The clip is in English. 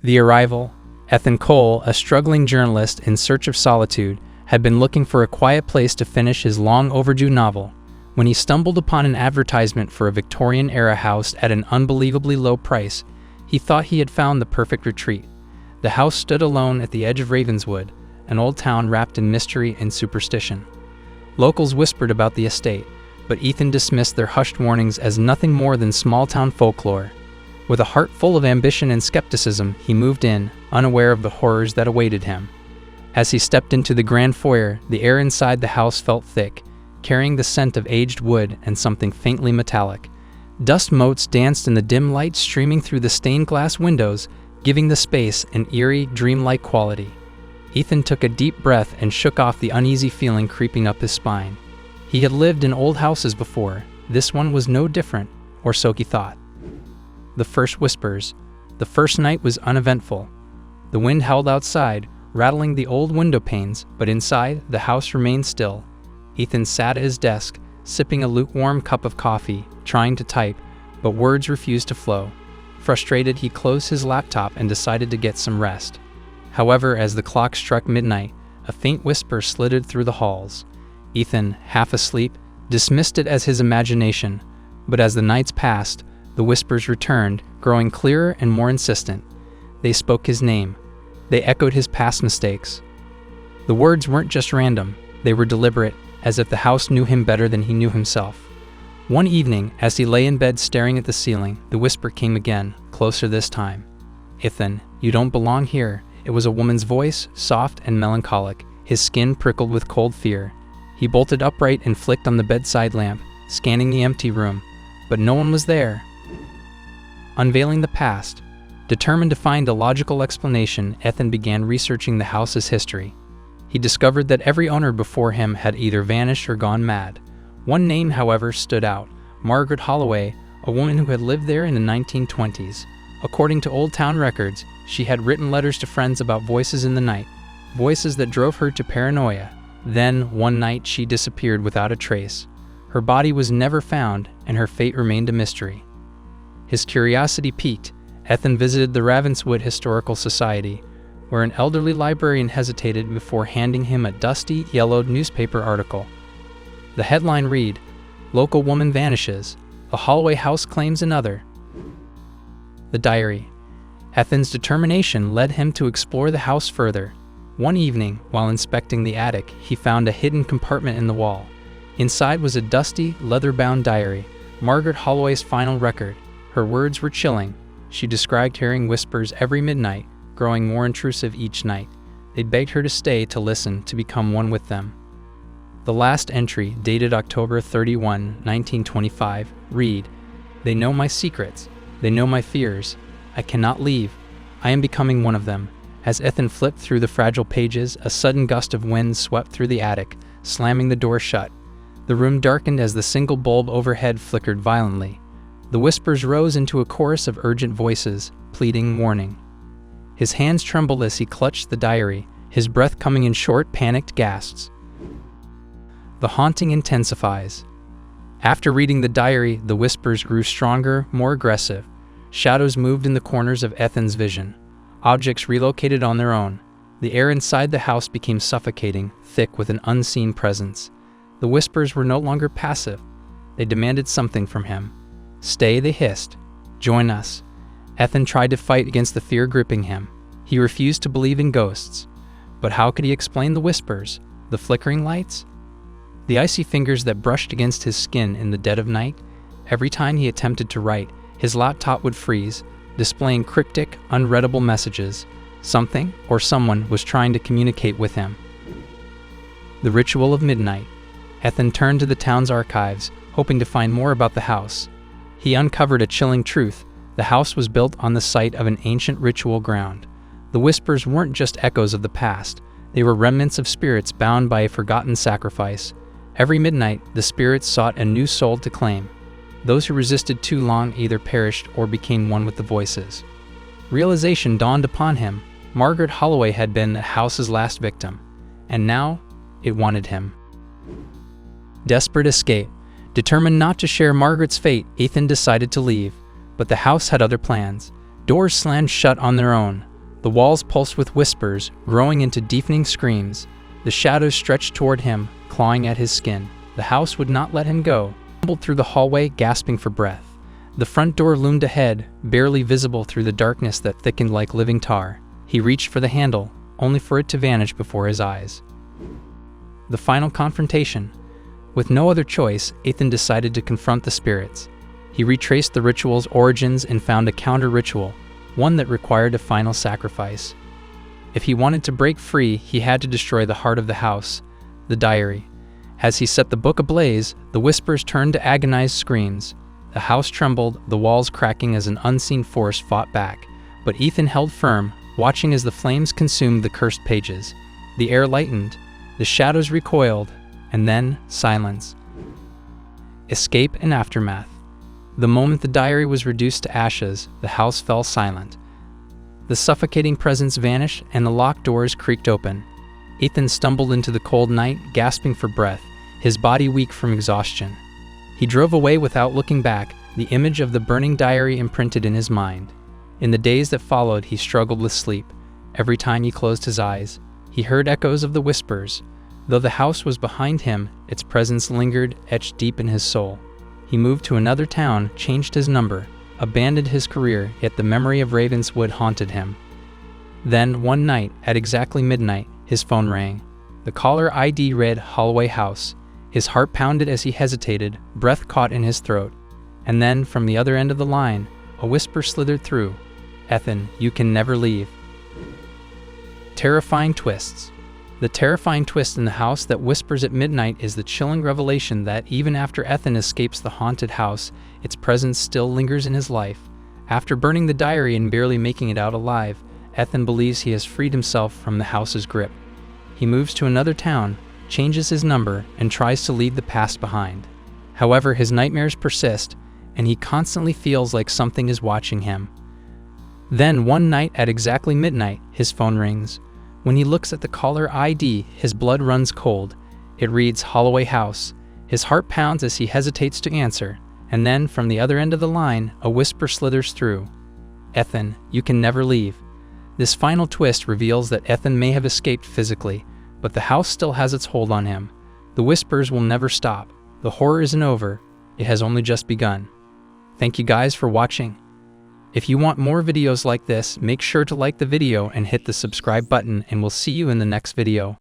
The arrival. Ethan Cole, a struggling journalist in search of solitude, had been looking for a quiet place to finish his long-overdue novel. When he stumbled upon an advertisement for a Victorian-era house at an unbelievably low price, he thought he had found the perfect retreat. The house stood alone at the edge of Ravenswood, an old town wrapped in mystery and superstition. Locals whispered about the estate, but Ethan dismissed their hushed warnings as nothing more than small-town folklore. With a heart full of ambition and skepticism, he moved in, unaware of the horrors that awaited him. As he stepped into the grand foyer, the air inside the house felt thick, carrying the scent of aged wood and something faintly metallic. Dust motes danced in the dim light streaming through the stained glass windows, giving the space an eerie, dreamlike quality. Ethan took a deep breath and shook off the uneasy feeling creeping up his spine. He had lived in old houses before. This one was no different, or so he thought. The first whispers. The first night was uneventful. The wind howled outside, rattling the old window panes, but inside, the house remained still. Ethan sat at his desk, sipping a lukewarm cup of coffee, trying to type, but words refused to flow. Frustrated, he closed his laptop and decided to get some rest. However, as the clock struck midnight, a faint whisper slittered through the halls. Ethan, half asleep, dismissed it as his imagination, but as the nights passed, the whispers returned, growing clearer and more insistent. They spoke his name. They echoed his past mistakes. The words weren't just random, they were deliberate, as if the house knew him better than he knew himself. One evening, as he lay in bed staring at the ceiling, the whisper came again, closer this time. "Ethan, you don't belong here." It was a woman's voice, soft and melancholic, his skin prickled with cold fear. He bolted upright and flicked on the bedside lamp, scanning the empty room, but no one was there. Unveiling the past, determined to find a logical explanation, Ethan began researching the house's history. He discovered that every owner before him had either vanished or gone mad. One name, however, stood out: Margaret Holloway, a woman who had lived there in the 1920s. According to old town records, she had written letters to friends about voices in the night, voices that drove her to paranoia. Then, one night, she disappeared without a trace. Her body was never found, and her fate remained a mystery. His curiosity piqued. Ethan visited the Ravenswood Historical Society, where an elderly librarian hesitated before handing him a dusty, yellowed newspaper article. The headline read, "Local woman vanishes. A Holloway house claims another." The diary. Ethan's determination led him to explore the house further. One evening, while inspecting the attic, he found a hidden compartment in the wall. Inside was a dusty, leather-bound diary, Margaret Holloway's final record. Her words were chilling. She described hearing whispers every midnight, growing more intrusive each night. They begged her to stay, to listen, to become one with them. The last entry, dated October 31, 1925, read, "They know my secrets. They know my fears. I cannot leave. I am becoming one of them." As Ethan flipped through the fragile pages, a sudden gust of wind swept through the attic, slamming the door shut. The room darkened as the single bulb overhead flickered violently. The whispers rose into a chorus of urgent voices, pleading, warning. His hands trembled as he clutched the diary, his breath coming in short, panicked gasps. The haunting intensifies. After reading the diary, the whispers grew stronger, more aggressive. Shadows moved in the corners of Ethan's vision. Objects relocated on their own. The air inside the house became suffocating, thick with an unseen presence. The whispers were no longer passive. They demanded something from him. "Stay," they hissed. "Join us." Ethan tried to fight against the fear gripping him. He refused to believe in ghosts. But how could he explain the whispers, the flickering lights? The icy fingers that brushed against his skin in the dead of night? Every time he attempted to write, his laptop would freeze, displaying cryptic, unreadable messages. Something or someone was trying to communicate with him. The ritual of midnight. Ethan turned to the town's archives, hoping to find more about the house. He uncovered a chilling truth. The house was built on the site of an ancient ritual ground. The whispers weren't just echoes of the past. They were remnants of spirits bound by a forgotten sacrifice. Every midnight, the spirits sought a new soul to claim. Those who resisted too long either perished or became one with the voices. Realization dawned upon him. Margaret Holloway had been the house's last victim, and now it wanted him. Desperate escape. Determined not to share Margaret's fate, Ethan decided to leave. But the house had other plans. Doors slammed shut on their own. The walls pulsed with whispers, growing into deafening screams. The shadows stretched toward him, clawing at his skin. The house would not let him go. He stumbled through the hallway, gasping for breath. The front door loomed ahead, barely visible through the darkness that thickened like living tar. He reached for the handle, only for it to vanish before his eyes. The final confrontation. With no other choice, Ethan decided to confront the spirits. He retraced the ritual's origins and found a counter-ritual, one that required a final sacrifice. If he wanted to break free, he had to destroy the heart of the house, the diary. As he set the book ablaze, the whispers turned to agonized screams. The house trembled, the walls cracking as an unseen force fought back. But Ethan held firm, watching as the flames consumed the cursed pages. The air lightened, the shadows recoiled, and then silence. Escape and aftermath. The moment the diary was reduced to ashes, the house fell silent. The suffocating presence vanished and the locked doors creaked open. Ethan stumbled into the cold night, gasping for breath, his body weak from exhaustion. He drove away without looking back, the image of the burning diary imprinted in his mind. In the days that followed, he struggled with sleep. Every time he closed his eyes, he heard echoes of the whispers. Though the house was behind him, its presence lingered, etched deep in his soul. He moved to another town, changed his number, abandoned his career, yet the memory of Ravenswood haunted him. Then, one night, at exactly midnight, his phone rang. The caller ID read Holloway House. His heart pounded as he hesitated, breath caught in his throat. And then, from the other end of the line, a whisper slithered through. "Ethan, you can never leave." Terrifying twists. The terrifying twist in the house that whispers at midnight is the chilling revelation that even after Ethan escapes the haunted house, its presence still lingers in his life. After burning the diary and barely making it out alive, Ethan believes he has freed himself from the house's grip. He moves to another town, changes his number, and tries to leave the past behind. However, his nightmares persist, and he constantly feels like something is watching him. Then, one night at exactly midnight, his phone rings. When he looks at the caller ID, his blood runs cold. It reads Holloway House. His heart pounds as he hesitates to answer, and then, from the other end of the line, a whisper slithers through. "Ethan, you can never leave." This final twist reveals that Ethan may have escaped physically, but the house still has its hold on him. The whispers will never stop. The horror isn't over. It has only just begun. Thank you guys for watching. If you want more videos like this, make sure to like the video and hit the subscribe button, and we'll see you in the next video.